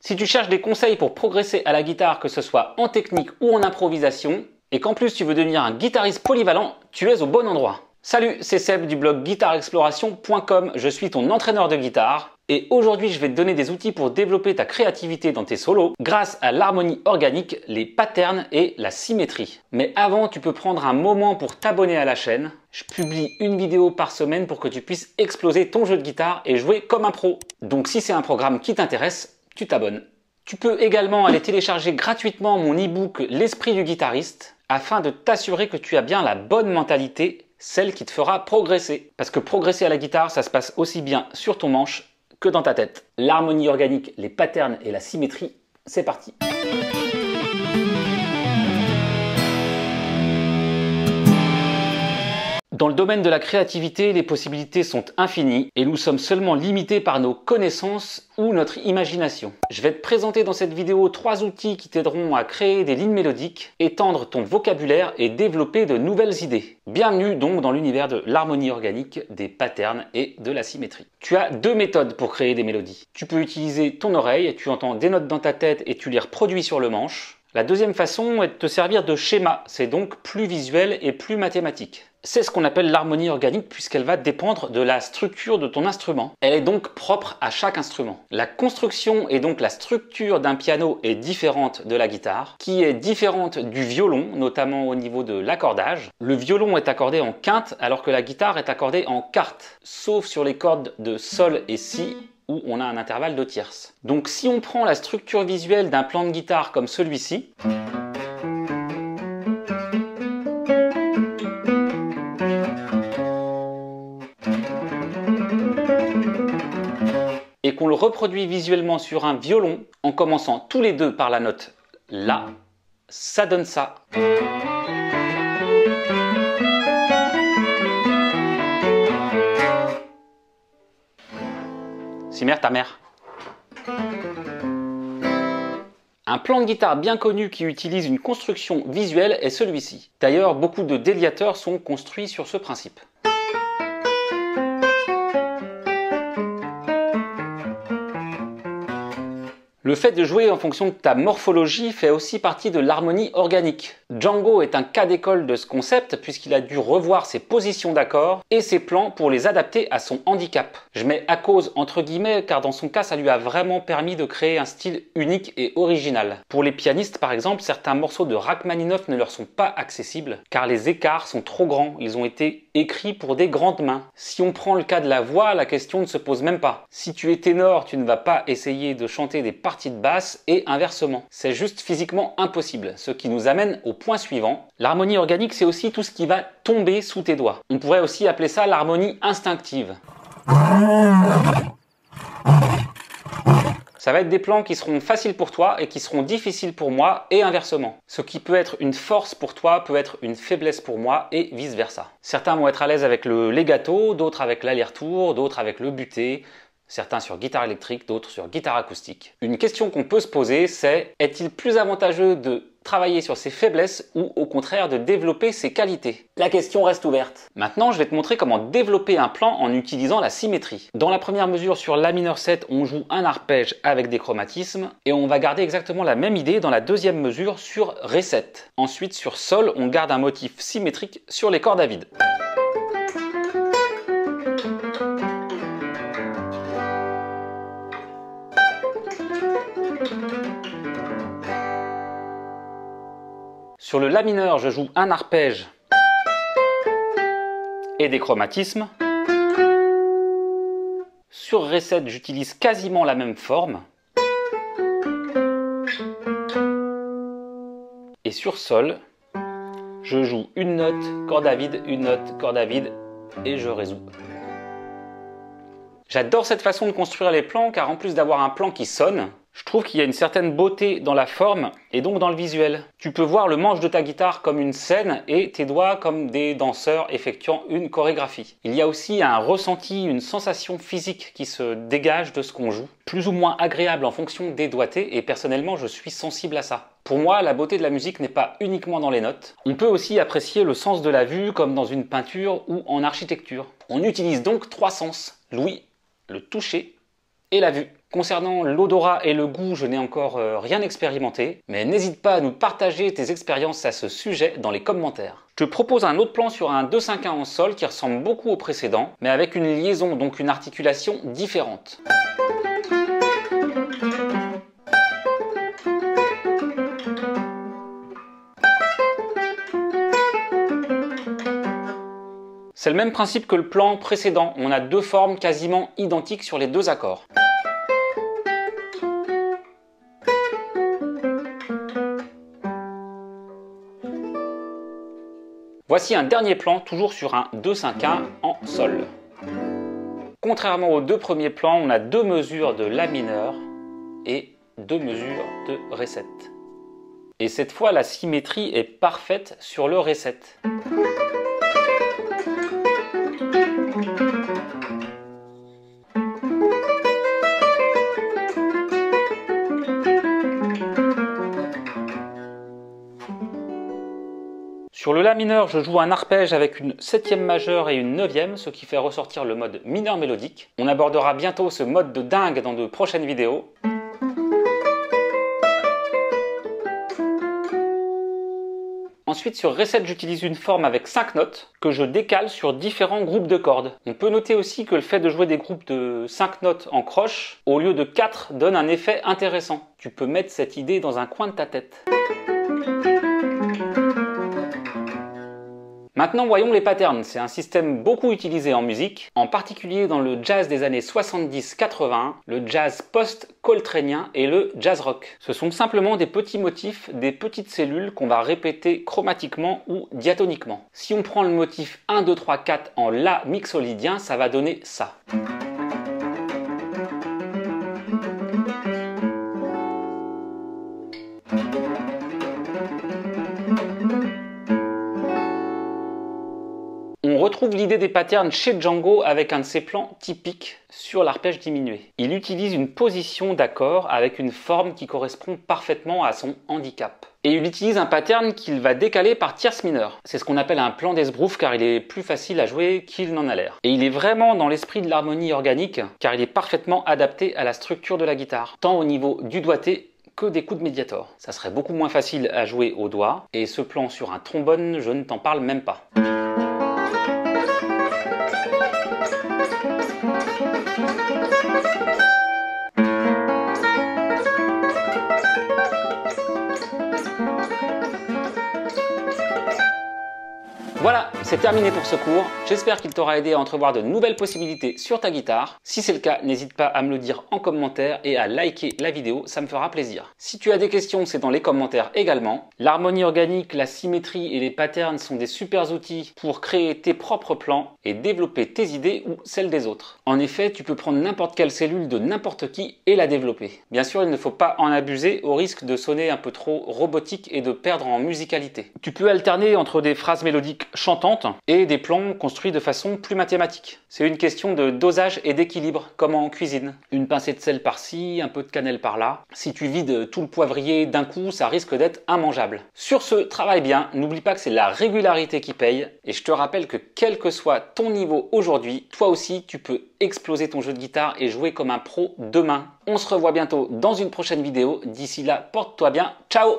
Si tu cherches des conseils pour progresser à la guitare, que ce soit en technique ou en improvisation, et qu'en plus tu veux devenir un guitariste polyvalent, tu es au bon endroit. Salut, c'est Seb du blog guitareexploration.com, je suis ton entraîneur de guitare et aujourd'hui je vais te donner des outils pour développer ta créativité dans tes solos grâce à l'harmonie organique, les patterns et la symétrie. Mais avant, tu peux prendre un moment pour t'abonner à la chaîne. Je publie une vidéo par semaine pour que tu puisses exploser ton jeu de guitare et jouer comme un pro. Donc si c'est un programme qui t'intéresse, tu t'abonnes. Tu peux également aller télécharger gratuitement mon e-book L'esprit du guitariste afin de t'assurer que tu as bien la bonne mentalité, celle qui te fera progresser. Parce que progresser à la guitare, ça se passe aussi bien sur ton manche que dans ta tête. L'harmonie organique, les patterns et la symétrie, c'est parti. Dans le domaine de la créativité, les possibilités sont infinies et nous sommes seulement limités par nos connaissances ou notre imagination. Je vais te présenter dans cette vidéo 3 outils qui t'aideront à créer des lignes mélodiques, étendre ton vocabulaire et développer de nouvelles idées. Bienvenue donc dans l'univers de l'harmonie organique, des patterns et de la symétrie. Tu as 2 méthodes pour créer des mélodies. Tu peux utiliser ton oreille, tu entends des notes dans ta tête et tu les reproduis sur le manche. La deuxième façon est de te servir de schéma, c'est donc plus visuel et plus mathématique. C'est ce qu'on appelle l'harmonie organique puisqu'elle va dépendre de la structure de ton instrument. Elle est donc propre à chaque instrument. La construction et donc la structure d'un piano est différente de la guitare, qui est différente du violon, notamment au niveau de l'accordage. Le violon est accordé en quinte alors que la guitare est accordée en quarte, sauf sur les cordes de sol et si, où on a un intervalle de tierces. Donc si on prend la structure visuelle d'un plan de guitare comme celui-ci, et qu'on le reproduit visuellement sur un violon en commençant tous les deux par la note La, ça donne ça. Si mère ta mère. Un plan de guitare bien connu qui utilise une construction visuelle est celui-ci. D'ailleurs, beaucoup de déliateurs sont construits sur ce principe. Le fait de jouer en fonction de ta morphologie fait aussi partie de l'harmonie organique. Django est un cas d'école de ce concept puisqu'il a dû revoir ses positions d'accords et ses plans pour les adapter à son handicap. Je mets à cause entre guillemets car dans son cas ça lui a vraiment permis de créer un style unique et original. Pour les pianistes par exemple, certains morceaux de Rachmaninoff ne leur sont pas accessibles car les écarts sont trop grands, ils ont été écrits pour des grandes mains. Si on prend le cas de la voix, la question ne se pose même pas. Si tu es ténor, tu ne vas pas essayer de chanter des parties de basse et inversement. C'est juste physiquement impossible, ce qui nous amène au point suivant. L'harmonie organique, c'est aussi tout ce qui va tomber sous tes doigts. On pourrait aussi appeler ça l'harmonie instinctive. Ça va être des plans qui seront faciles pour toi et qui seront difficiles pour moi et inversement. Ce qui peut être une force pour toi peut être une faiblesse pour moi et vice versa. Certains vont être à l'aise avec le legato, d'autres avec l'aller-retour, d'autres avec le buté. Certains sur guitare électrique, d'autres sur guitare acoustique. Une question qu'on peut se poser, c'est est-il plus avantageux de travailler sur ses faiblesses ou au contraire de développer ses qualités? La question reste ouverte. Maintenant, je vais te montrer comment développer un plan en utilisant la symétrie. Dans la première mesure sur La mineur 7, on joue un arpège avec des chromatismes et on va garder exactement la même idée dans la deuxième mesure sur Ré 7. Ensuite, sur Sol, on garde un motif symétrique sur les cordes à vide. Sur le La mineur, je joue un arpège et des chromatismes. Sur Ré 7, j'utilise quasiment la même forme. Et sur Sol, je joue une note, corde à vide, une note, corde à vide, et je résous. J'adore cette façon de construire les plans car en plus d'avoir un plan qui sonne, je trouve qu'il y a une certaine beauté dans la forme et donc dans le visuel. Tu peux voir le manche de ta guitare comme une scène et tes doigts comme des danseurs effectuant une chorégraphie. Il y a aussi un ressenti, une sensation physique qui se dégage de ce qu'on joue, plus ou moins agréable en fonction des doigtés et personnellement je suis sensible à ça. Pour moi, la beauté de la musique n'est pas uniquement dans les notes. On peut aussi apprécier le sens de la vue comme dans une peinture ou en architecture. On utilise donc 3 sens, l'ouïe, le toucher et la vue. Concernant l'odorat et le goût, je n'ai encore rien expérimenté, mais n'hésite pas à nous partager tes expériences à ce sujet dans les commentaires. Je te propose un autre plan sur un 2-5-1 en sol qui ressemble beaucoup au précédent, mais avec une liaison, donc une articulation différente. C'est le même principe que le plan précédent, on a deux formes quasiment identiques sur les deux accords. Voici un dernier plan, toujours sur un 2-5-1 en sol. Contrairement aux deux premiers plans, on a deux mesures de La mineur et deux mesures de Ré 7. Et cette fois, la symétrie est parfaite sur le Ré 7. Sur le La mineur, je joue un arpège avec une 7e majeure et une 9e, ce qui fait ressortir le mode mineur mélodique. On abordera bientôt ce mode de dingue dans de prochaines vidéos. Ensuite, sur Ré 7, j'utilise une forme avec 5 notes que je décale sur différents groupes de cordes. On peut noter aussi que le fait de jouer des groupes de 5 notes en croche, au lieu de 4, donne un effet intéressant. Tu peux mettre cette idée dans un coin de ta tête. Maintenant, voyons les patterns. C'est un système beaucoup utilisé en musique, en particulier dans le jazz des années 70-80, le jazz post-coltranien et le jazz rock. Ce sont simplement des petits motifs, des petites cellules qu'on va répéter chromatiquement ou diatoniquement. Si on prend le motif 1, 2, 3, 4 en La mixolydien, ça va donner ça. On retrouve l'idée des patterns chez Django avec un de ses plans typiques sur l'arpège diminué. Il utilise une position d'accord avec une forme qui correspond parfaitement à son handicap. Et il utilise un pattern qu'il va décaler par tierce mineure. C'est ce qu'on appelle un plan d'esbrouf car il est plus facile à jouer qu'il n'en a l'air. Et il est vraiment dans l'esprit de l'harmonie organique car il est parfaitement adapté à la structure de la guitare, tant au niveau du doigté que des coups de médiator. Ça serait beaucoup moins facile à jouer au doigt et ce plan sur un trombone, je ne t'en parle même pas. Voilà, c'est terminé pour ce cours. J'espère qu'il t'aura aidé à entrevoir de nouvelles possibilités sur ta guitare. Si c'est le cas, n'hésite pas à me le dire en commentaire et à liker la vidéo, ça me fera plaisir. Si tu as des questions, c'est dans les commentaires également. L'harmonie organique, la symétrie et les patterns sont des super outils pour créer tes propres plans et développer tes idées ou celles des autres. En effet, tu peux prendre n'importe quelle cellule de n'importe qui et la développer. Bien sûr, il ne faut pas en abuser au risque de sonner un peu trop robotique et de perdre en musicalité. Tu peux alterner entre des phrases mélodiques chantantes et des plans construits de façon plus mathématique. C'est une question de dosage et d'équilibre, comme en cuisine. Une pincée de sel par-ci, un peu de cannelle par-là. Si tu vides tout le poivrier d'un coup, ça risque d'être immangeable. Sur ce, travaille bien, n'oublie pas que c'est la régularité qui paye, et je te rappelle que quel que soit ton niveau aujourd'hui, toi aussi tu peux exploser ton jeu de guitare et jouer comme un pro demain. On se revoit bientôt dans une prochaine vidéo. D'ici là, porte-toi bien. Ciao!